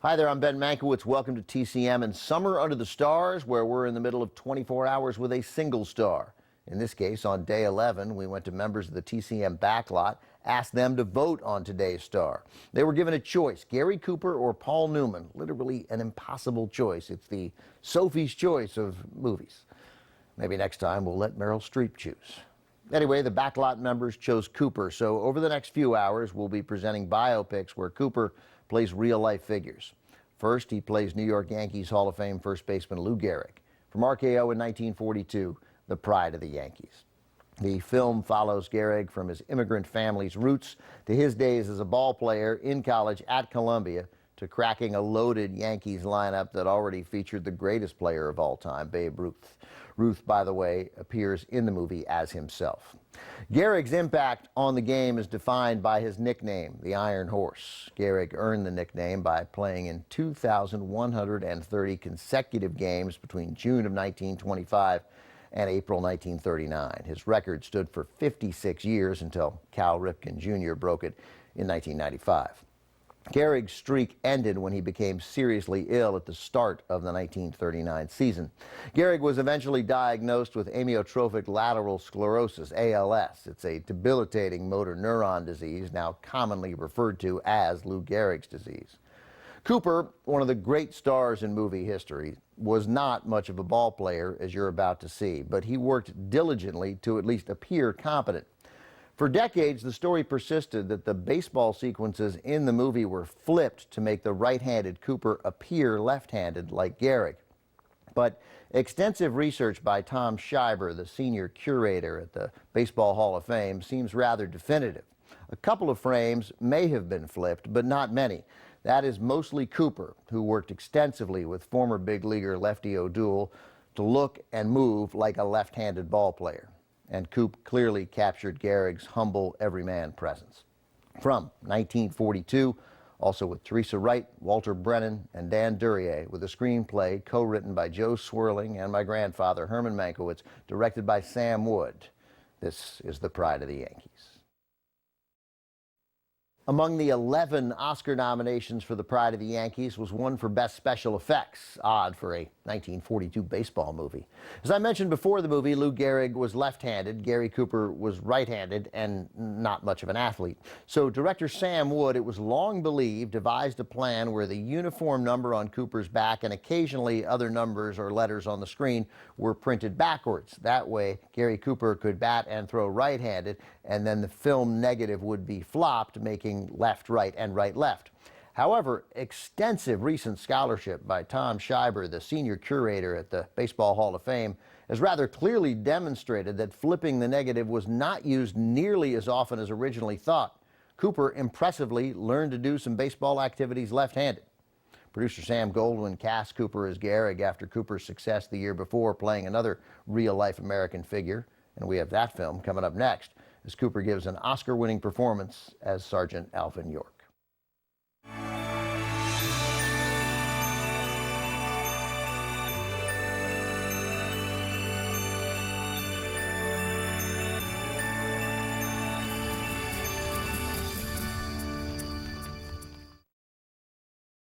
Hi there, I'm Ben Mankiewicz. Welcome to TCM and Summer Under the Stars, where we're in the middle of 24 hours with a single star. In this case, on day 11, we went to members of the TCM backlot, asked them to vote on today's star. They were given a choice, Gary Cooper or Paul Newman. Literally an impossible choice. It's the Sophie's choice of movies. Maybe next time we'll let Meryl Streep choose. Anyway, the backlot members chose Cooper, so over the next few hours, we'll be presenting biopics where Cooper plays real-life figures. First, he plays New York Yankees Hall of Fame first baseman Lou Gehrig. From RKO in 1942, the pride of the Yankees. The film follows Gehrig from his immigrant family's roots to his days as a ball player in college at Columbia to cracking a loaded Yankees lineup that already featured the greatest player of all time, Babe Ruth. Ruth, by the way, appears in the movie as himself. Gehrig's impact on the game is defined by his nickname, the Iron Horse. Gehrig earned the nickname by playing in 2,130 consecutive games between June of 1925 and April 1939. His record stood for 56 years until Cal Ripken Jr. broke it in 1995. Gehrig's streak ended when he became seriously ill at the start of the 1939 season. Gehrig was eventually diagnosed with amyotrophic lateral sclerosis, ALS. It's a debilitating motor neuron disease, now commonly referred to as Lou Gehrig's disease. Cooper, one of the great stars in movie history, was not much of a ball player, as you're about to see, but he worked diligently to at least appear competent. For decades, the story persisted that the baseball sequences in the movie were flipped to make the right-handed Cooper appear left-handed like Gehrig. But extensive research by Tom Schreiber, the senior curator at the Baseball Hall of Fame, seems rather definitive. A couple of frames may have been flipped, but not many. That is mostly Cooper, who worked extensively with former big leaguer Lefty O'Doul to look and move like a left-handed ball player. And Coop clearly captured Gehrig's humble everyman presence. From 1942, also with Teresa Wright, Walter Brennan, and Dan Duryea, with a screenplay co-written by Joe Swirling and my grandfather, Herman Mankiewicz, directed by Sam Wood. This is the pride of the Yankees. Among the 11 Oscar nominations for The Pride of the Yankees was one for Best Special Effects, odd for a 1942 baseball movie. As I mentioned before the movie, Lou Gehrig was left-handed, Gary Cooper was right-handed, and not much of an athlete. So director Sam Wood, it was long believed, devised a plan where the uniform number on Cooper's back and occasionally other numbers or letters on the screen were printed backwards. That way, Gary Cooper could bat and throw right-handed, and then the film negative would be flopped, making left, right, and right, left. However, extensive recent scholarship by Tom Schreiber, the senior curator at the Baseball Hall of Fame, has rather clearly demonstrated that flipping the negative was not used nearly as often as originally thought. Cooper impressively learned to do some baseball activities left-handed. Producer Sam Goldwyn cast Cooper as Gehrig after Cooper's success the year before playing another real-life American figure, and we have that film coming up next as Cooper gives an Oscar-winning performance as Sergeant Alvin York.